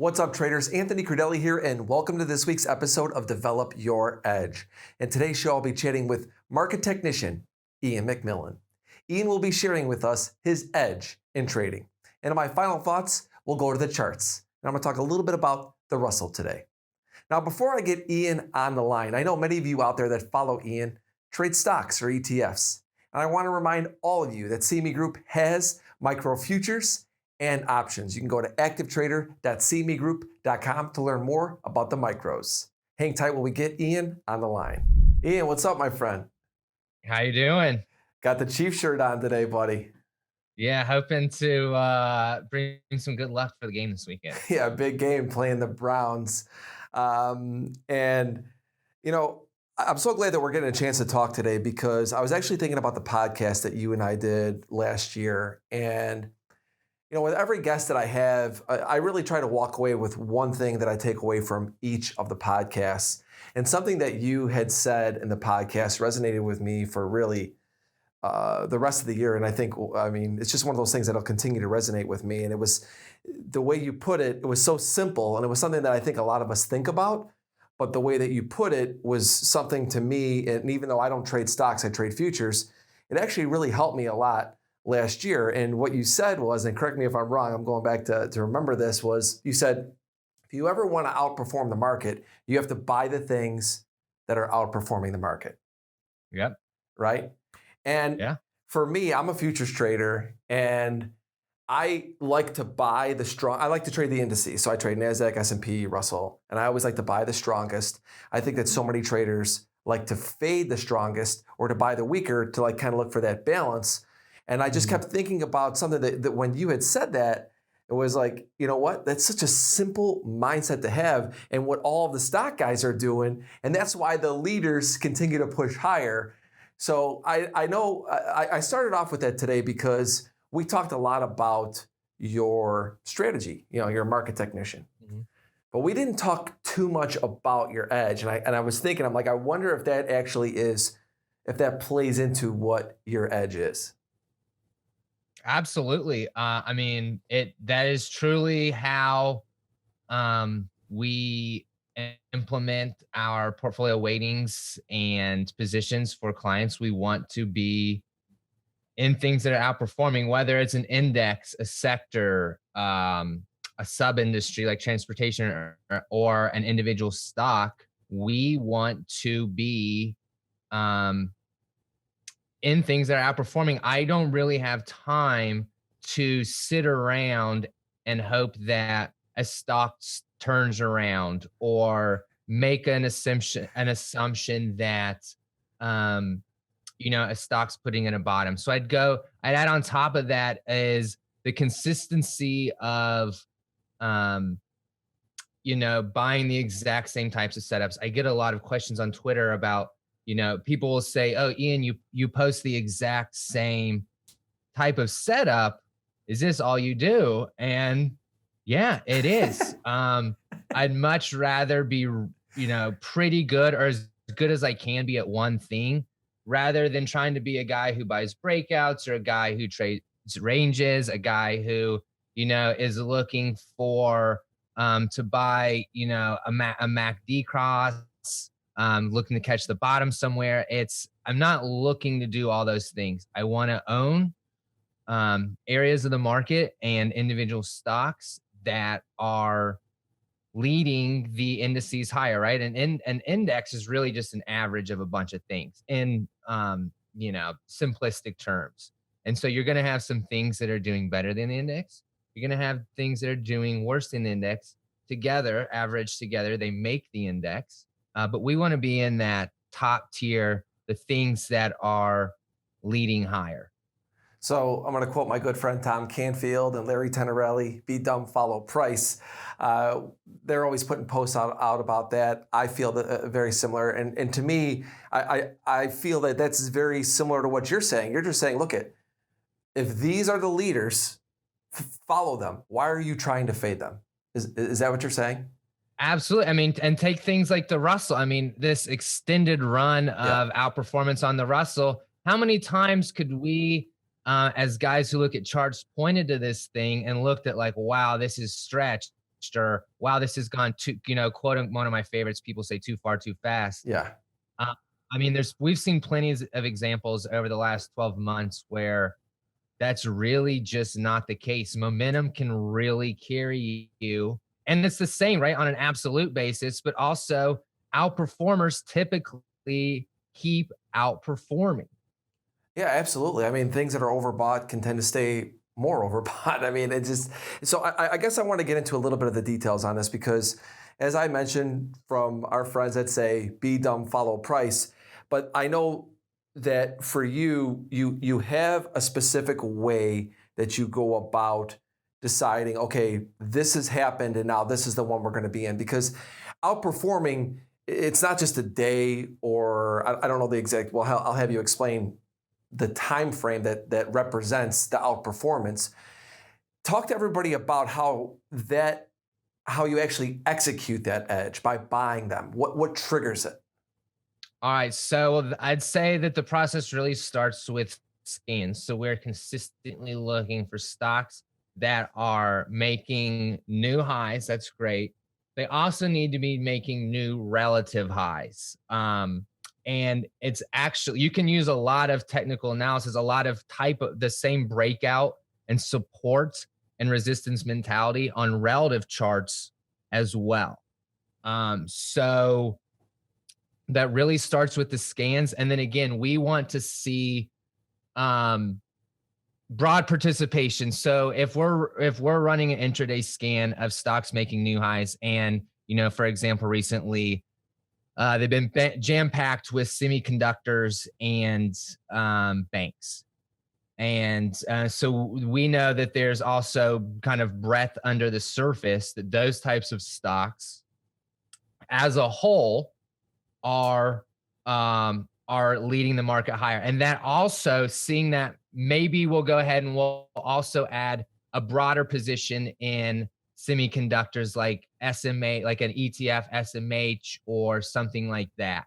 What's up, traders? Anthony Crudele here, and welcome to this week's episode of Develop Your Edge. In today's show, I'll be chatting with market technician Ian McMillan. Ian will be sharing with us his edge in trading. And in my final thoughts, we'll go to the charts. And I'm going to talk a little bit about the Russell today. Now, before I get Ian on the line, I know many of you out there that follow Ian trade stocks or ETFs. And I want to remind all of you that CME Group has micro futures and options. You can go to activetrader.cmegroup.com to learn more about the micros. Hang tight while we get Ian on the line. Ian, what's up, my friend? How you doing? Got the Chief shirt on today, buddy. Yeah, hoping to bring some good luck for the game this weekend. Yeah, big game playing the Browns. And, you know, I'm so glad that we're getting a chance to talk today because I was actually thinking about the podcast that you and I did last year. And you know, with every guest that I have, I really try to walk away with one thing that I take away from each of the podcasts. And something that you had said in the podcast resonated with me for really the rest of the year. And I think, it's just one of those things that'll continue to resonate with me. And it was the way you put it, it was so simple. And it was something that I think a lot of us think about. But the way that you put it was something to me, and even though I don't trade stocks, I trade futures, it actually really helped me a lot last year. And what you said was, and correct me if I'm wrong, I'm going back to remember this, was you said, if you ever want to outperform the market, you have to buy the things that are outperforming the market. Yep. Right? And yeah. For me, I'm a futures trader and I like to buy I like to trade the indices. So I trade NASDAQ, S&P, Russell, and I always like to buy the strongest. I think that so many traders like to fade the strongest or to buy the weaker to like kind of look for that balance. And I just kept thinking about something that when you had said that, it was like, you know what? That's such a simple mindset to have and what all of the stock guys are doing. And that's why the leaders continue to push higher. So I know I started off with that today because we talked a lot about your strategy. You know, you're a market technician. Mm-hmm. But we didn't talk too much about your edge. And I was thinking, I'm like, I wonder if that actually is, if that plays into what your edge is. Absolutely. That is truly how we implement our portfolio weightings and positions for clients. We want to be in things that are outperforming, whether it's an index, a sector, a sub-industry like transportation or an individual stock. We want to be in things that are outperforming. I don't really have time to sit around and hope that a stock turns around or make an assumption that a stock's putting in a bottom. So I'd add on top of that is the consistency of buying the exact same types of setups. I get a lot of questions on Twitter about, people will say, oh, Ian, you post the exact same type of setup. Is this all you do? And yeah, it is. I'd much rather be, pretty good or as good as I can be at one thing rather than trying to be a guy who buys breakouts or a guy who trades ranges, a guy who, is looking for to buy, a MACD cross, looking to catch the bottom somewhere. I'm not looking to do all those things. I want to own areas of the market and individual stocks that are leading the indices higher, right? And an index is really just an average of a bunch of things in simplistic terms. And so you're going to have some things that are doing better than the index. You're going to have things that are doing worse than the index. Together, averaged together, they make the index. But we want to be in that top tier, the things that are leading higher. So I'm going to quote my good friend Tom Canfield and Larry Tenerelli, be dumb, follow price. They're always putting posts out about that. I feel that very similar. And to me, I feel that that's very similar to what you're saying. You're just saying, look, if these are the leaders, follow them. Why are you trying to fade them? Is that what you're saying? Absolutely. And take things like the Russell. This extended run of outperformance on the Russell. How many times could we, as guys who look at charts, pointed to this thing and looked at like, wow, this is stretched. or wow, this has gone too, quoting one of my favorites, people say too far, too fast. Yeah. Uh, I mean, we've seen plenty of examples over the last 12 months where that's really just not the case. Momentum can really carry you. And it's the same, right, on an absolute basis, but also outperformers typically keep outperforming. Yeah, absolutely. I mean, things that are overbought can tend to stay more overbought. I mean, it just, so I guess I want to get into a little bit of the details on this because, as I mentioned from our friends that say, be dumb, follow price. But I know that for you, you have a specific way that you go about deciding, okay, this has happened and now this is the one we're going to be in because outperforming, it's not just a day or I don't know the exact, well, I'll have you explain the time frame that represents the outperformance. Talk to everybody about how you actually execute that edge by buying them. What triggers it? All right. So I'd say that the process really starts with scans. So we're consistently looking for stocks that are making new highs. That's great. They also need to be making new relative highs. And it's actually, you can use a lot of technical analysis, a lot of type of the same breakout and support and resistance mentality on relative charts as well. So that really starts with the scans. And then again, we want to see um, broad participation. So if we're running an intraday scan of stocks making new highs, and for example, recently they've been jam packed with semiconductors and banks. And so we know that there's also kind of breadth under the surface that those types of stocks as a whole are leading the market higher. And that also, seeing that, maybe we'll go ahead and we'll also add a broader position in semiconductors like SMA, like an ETF SMH or something like that.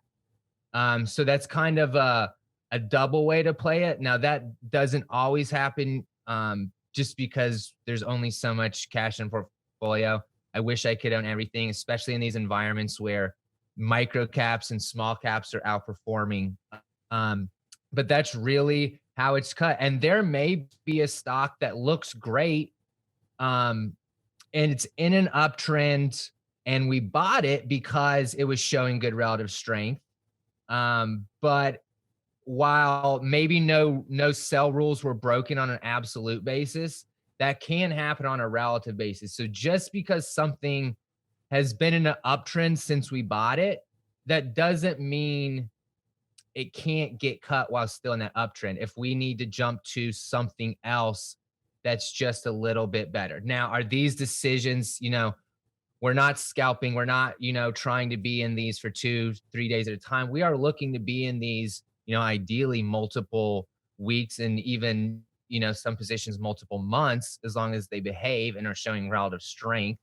So that's kind of a double way to play it. Now that doesn't always happen just because there's only so much cash in portfolio. I wish I could own everything, especially in these environments where micro caps and small caps are outperforming. But that's really how it's cut. And there may be a stock that looks great and it's in an uptrend and we bought it because it was showing good relative strength. But while maybe no sell rules were broken on an absolute basis, that can happen on a relative basis. So just because something has been in an uptrend since we bought it, that doesn't mean it can't get cut while still in that uptrend if we need to jump to something else that's just a little bit better. Now, are these decisions, we're not scalping, we're not, trying to be in these for 2-3 days at a time. We are looking to be in these, ideally multiple weeks and even, some positions multiple months, as long as they behave and are showing relative strength.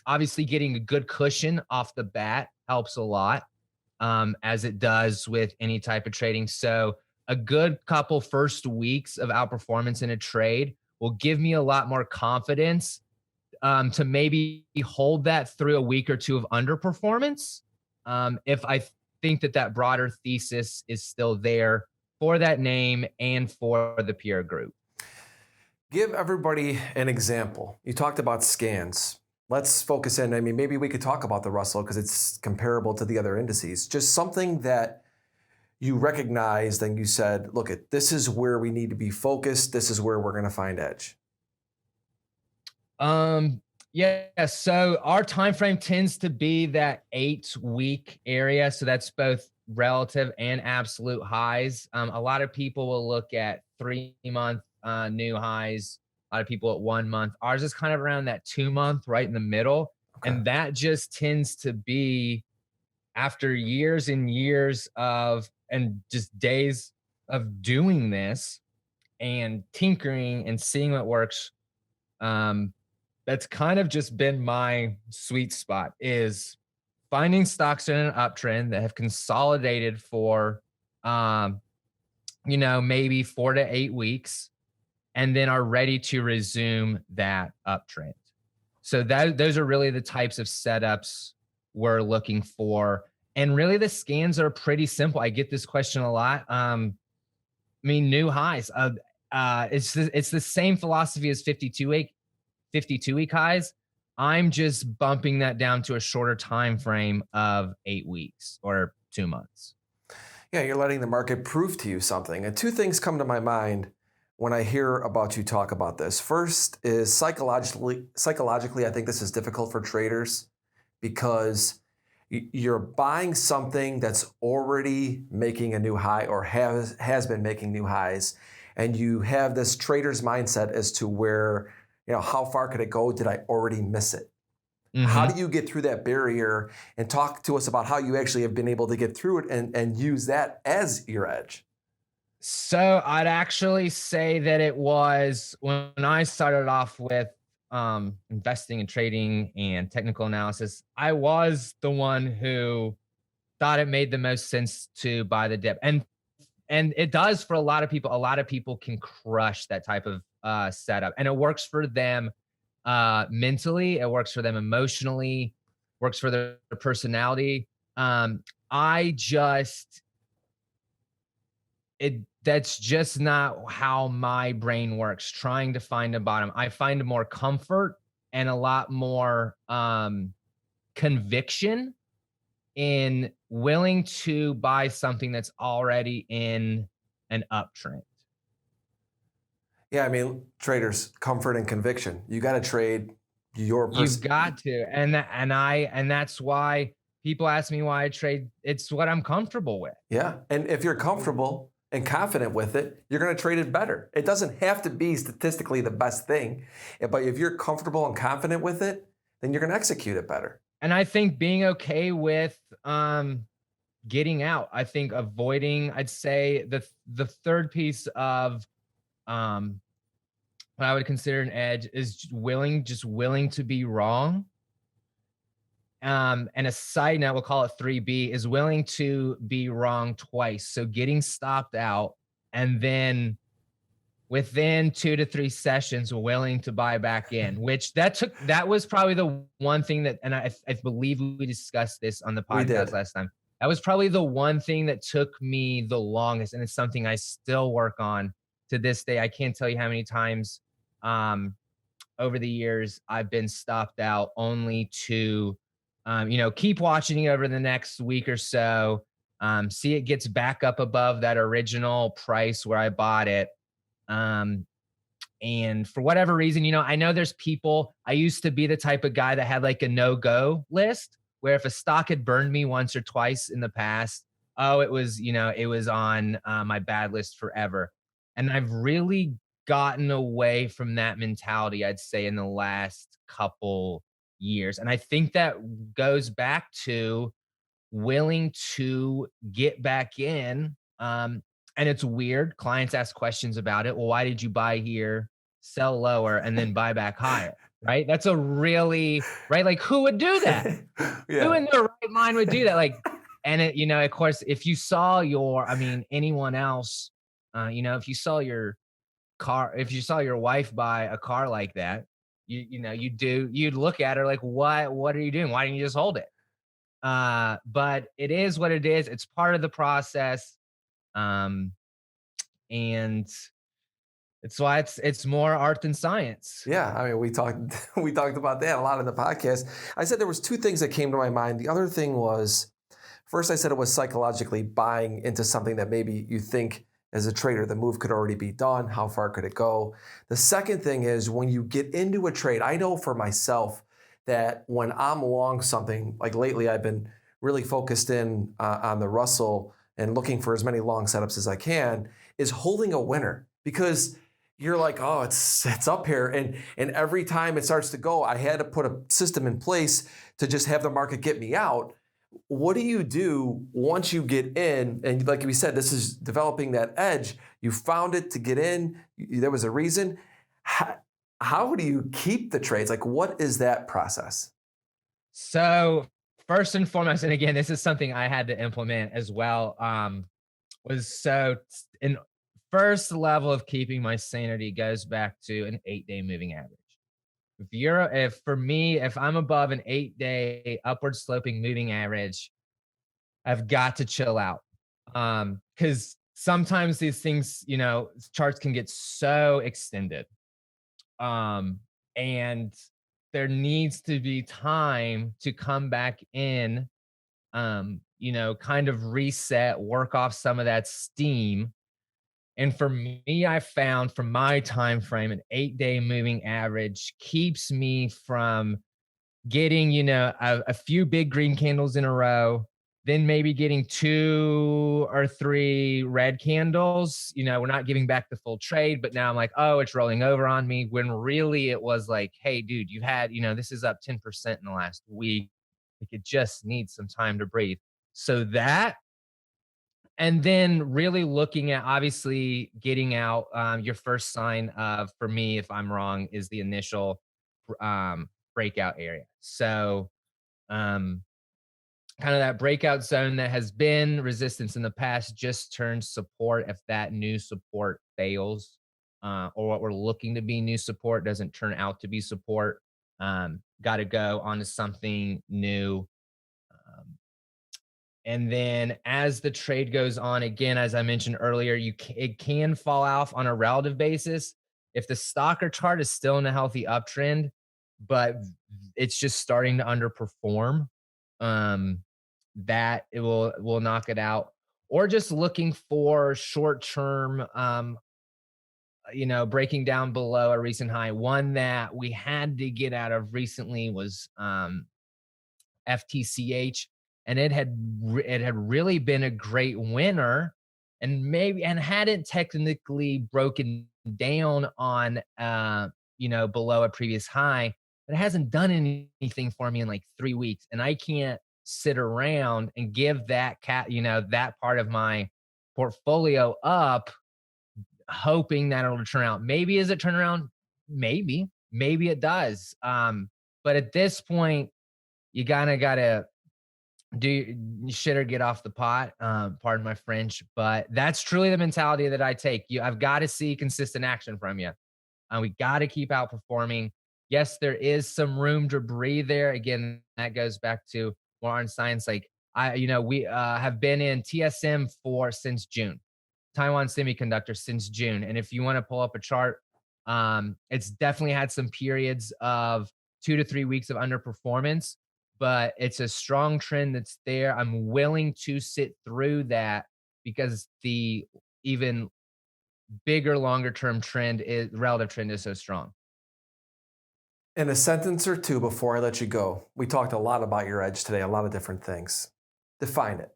Obviously, getting a good cushion off the bat helps a lot, as it does with any type of trading. So a good couple first weeks of outperformance in a trade will give me a lot more confidence to maybe hold that through a week or two of underperformance. If I think that broader thesis is still there for that name and for the peer group. Give everybody an example. You talked about scans. Let's focus in. I mean, maybe we could talk about the Russell because it's comparable to the other indices. Just something that you recognized and you said, look, this is where we need to be focused. This is where we're going to find edge. Yeah. So our time frame tends to be that 8-week area. So that's both relative and absolute highs. A lot of people will look at 3-month new highs. A lot of people at 1 month. Ours is kind of around that 2-month, right in the middle. Okay. And that just tends to be after years and years of and just days of doing this and tinkering and seeing what works. That's kind of just been my sweet spot, is finding stocks in an uptrend that have consolidated for maybe 4 to 8 weeks and then are ready to resume that uptrend. So those are really the types of setups we're looking for. And really the scans are pretty simple. I get this question a lot. I mean, new highs. It's the same philosophy as 52-week highs. I'm just bumping that down to a shorter time frame of 8 weeks or 2 months. Yeah, you're letting the market prove to you something. And two things come to my mind when I hear about you talk about this. First is psychologically, I think this is difficult for traders because you're buying something that's already making a new high or has been making new highs, and you have this trader's mindset as to where, how far could it go? Did I already miss it? How Mhm. do you get through that barrier, and talk to us about how you actually have been able to get through it and use that as your edge? So I'd actually say that it was when I started off with investing and trading and technical analysis, I was the one who thought it made the most sense to buy the dip. And it does for a lot of people. A lot of people can crush that type of setup, and it works for them mentally, it works for them emotionally, works for their personality. I just it That's just not how my brain works. Trying to find a bottom, I find more comfort and a lot more conviction in willing to buy something that's already in an uptrend. Yeah, I mean, traders, comfort and conviction. You got to trade your You've person. got to, and that's why people ask me why I trade. It's what I'm comfortable with. Yeah. And if you're comfortable and confident with it, you're going to trade it better. It doesn't have to be statistically the best thing, but if you're comfortable and confident with it, then you're going to execute it better. And I think being okay with getting out. I think avoiding, I'd say the third piece of um what I would consider an edge is just willing to be wrong. And a side note, we'll call it 3B, is willing to be wrong twice. So getting stopped out and then within 2 to 3 sessions willing to buy back in, which that was probably the one thing that, and I believe we discussed this on the We podcast did. last time. That was probably the one thing that took me the longest, and it's something I still work on to this day. I can't tell you how many times um over the years I've been stopped out only to keep watching it over the next week or so, see it gets back up above that original price where I bought it. um and for whatever reason, I know there's people. I used to be the type of guy that had like a no-go list where if a stock had burned me once or twice in the past, oh, it was on my bad list forever. And I've really gotten away from that mentality, I'd say, in the last couple years. And I think that goes back to willing to get back in. And it's weird. Clients ask questions about it. Well, why did you buy here, sell lower, and then buy back higher? Right? That's a really right. Like, who would do that? Who Yeah. in their right mind would do that? Like, and of course, if you saw anyone else, if you saw your car, if you saw your wife buy a car like that, you'd look at her like, what are you doing? Why didn't you just hold it? But it is what it is. It's part of the process. Um, and it's why it's more art than science. Yeah, I mean, we talked we talked about that a lot in the podcast. I said there was two things that came to my mind. The other thing was, first I said it was psychologically buying into something that maybe you think as a trader the move could already be done. How far could it go? The second thing is when you get into a trade, I know for myself that when I'm along something, like lately I've been really focused in on the Russell and looking for as many long setups as I can, is holding a winner, because you're like, oh, it's up here, and every time it starts to go, I had to put a system in place to just have the market get me out. What do you do once you get in? And like we said, this is developing that edge. You found it to get in. There was a reason. How do you keep the trades? Like, what is that process? So first and foremost, and again, this is something I had to implement as well. Was so in first level of keeping my sanity goes back to an 8-day moving average. If for me, if I'm above an 8-day upward sloping moving average, I've got to chill out. Because sometimes these things, charts can get so extended. And there needs to be time to come back in, kind of reset, work off some of that steam. And for me, I found from my time frame, an 8-day moving average keeps me from getting, a few big green candles in a row, then maybe getting 2 or 3 red candles. We're not giving back the full trade, but now I'm like, oh, it's rolling over on me. When really it was like, hey, dude, you've had, this is up 10% in the last week. Like it just needs some time to breathe. So that, and then really looking at obviously getting out, your first sign of, for me, if I'm wrong, is the initial breakout area. So um, kind of that breakout zone that has been resistance in the past just turns support if that new support fails, or what we're looking to be new support doesn't turn out to be support. Got to go onto something new. Um, and then as the trade goes on, again, as I mentioned earlier, it can fall off on a relative basis. If the stock or chart is still in a healthy uptrend, but it's just starting to underperform, um, that it will knock it out. Or just looking for short term, breaking down below a recent high. One that we had to get out of recently was FTCH, and it had really been a great winner, and hadn't technically broken down on below a previous high, but it hasn't done anything for me in like 3 weeks, and I can't sit around and give that part of my portfolio up, hoping that it'll turn out. Maybe is it turn around? Maybe it does. But at this point, you kind of gotta do shit or get off the pot. Pardon my French, but that's truly the mentality that I take. I've got to see consistent action from you. We got to keep outperforming. Yes, there is some room to breathe there. Again, that goes back to more on science. Like we have been in TSM since June, Taiwan Semiconductor since June. And if you want to pull up a chart, it's definitely had some periods of 2 to 3 weeks of underperformance, but it's a strong trend that's there. I'm willing to sit through that because the even bigger, longer term relative trend is so strong. In a sentence or two before I let you go, we talked a lot about your edge today, a lot of different things. Define it.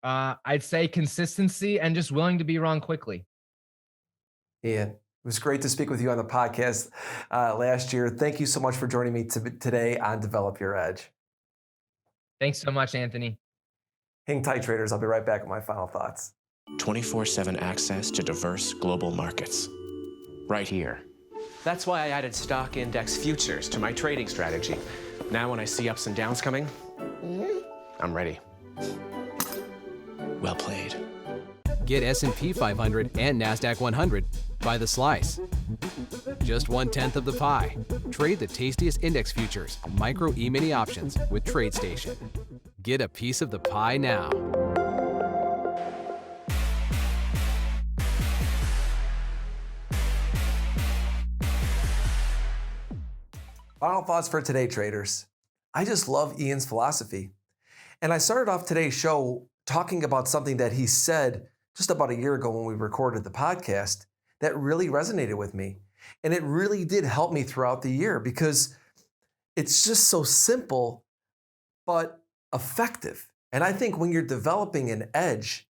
I'd say consistency and just willing to be wrong quickly. Ian, it was great to speak with you on the podcast last year. Thank you so much for joining me today on Develop Your Edge. Thanks so much, Anthony. Hang tight, traders. I'll be right back with my final thoughts. 24/7 access to diverse global markets. Right here. That's why I added stock index futures to my trading strategy. Now when I see ups and downs coming, I'm ready. Well played. Get S&P 500 and NASDAQ 100 by the slice. Just 1/10 of the pie. Trade the tastiest index futures, micro E-mini options with TradeStation. Get a piece of the pie now. Final thoughts for today, traders. I just love Ian's philosophy. And I started off today's show talking about something that he said just about a year ago when we recorded the podcast that really resonated with me. And it really did help me throughout the year because it's just so simple, but effective. And I think when you're developing an edge,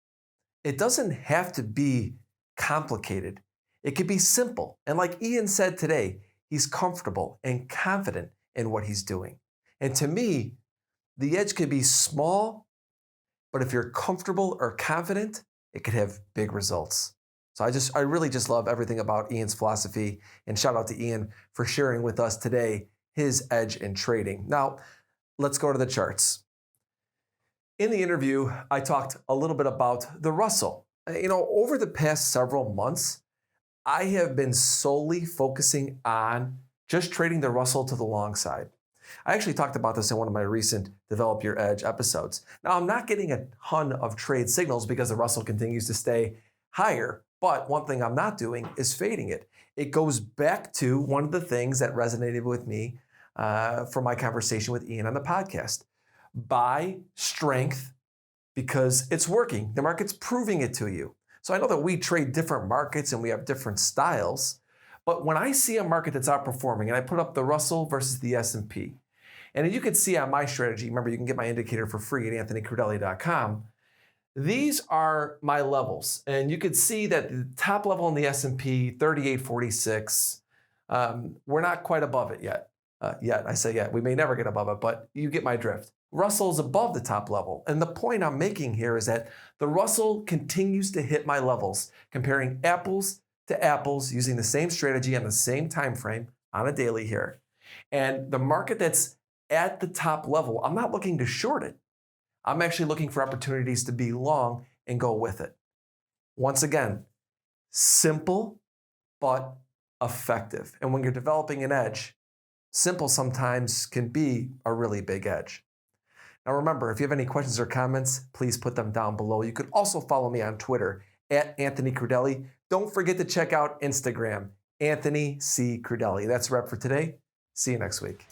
it doesn't have to be complicated. It could be simple. And like Ian said today, he's comfortable and confident in what he's doing. And to me, the edge could be small, but if you're comfortable or confident, it could have big results. So I really just love everything about Ian's philosophy, and shout out to Ian for sharing with us today his edge in trading. Now, let's go to the charts. In the interview, I talked a little bit about the Russell. Over the past several months, I have been solely focusing on just trading the Russell to the long side. I actually talked about this in one of my recent Develop Your Edge episodes. Now, I'm not getting a ton of trade signals because the Russell continues to stay higher, but one thing I'm not doing is fading it. It goes back to one of the things that resonated with me from my conversation with Ian on the podcast. Buy strength because it's working. The market's proving it to you. So I know that we trade different markets and we have different styles, but when I see a market that's outperforming and I put up the Russell versus the S&P, and you can see on my strategy, remember you can get my indicator for free at anthonycrudele.com. These are my levels, and you can see that the top level in the S&P, 3846, we're not quite above it yet. I say yet, we may never get above it, but you get my drift. Russell's above the top level. And the point I'm making here is that the Russell continues to hit my levels, comparing apples to apples using the same strategy on the same time frame on a daily here. And the market that's at the top level, I'm not looking to short it. I'm actually looking for opportunities to be long and go with it. Once again, simple but effective. And when you're developing an edge, simple sometimes can be a really big edge. Now remember, if you have any questions or comments, please put them down below. You could also follow me on Twitter at Anthony Crudele. Don't forget to check out Instagram, Anthony C. Crudele. That's a wrap for today. See you next week.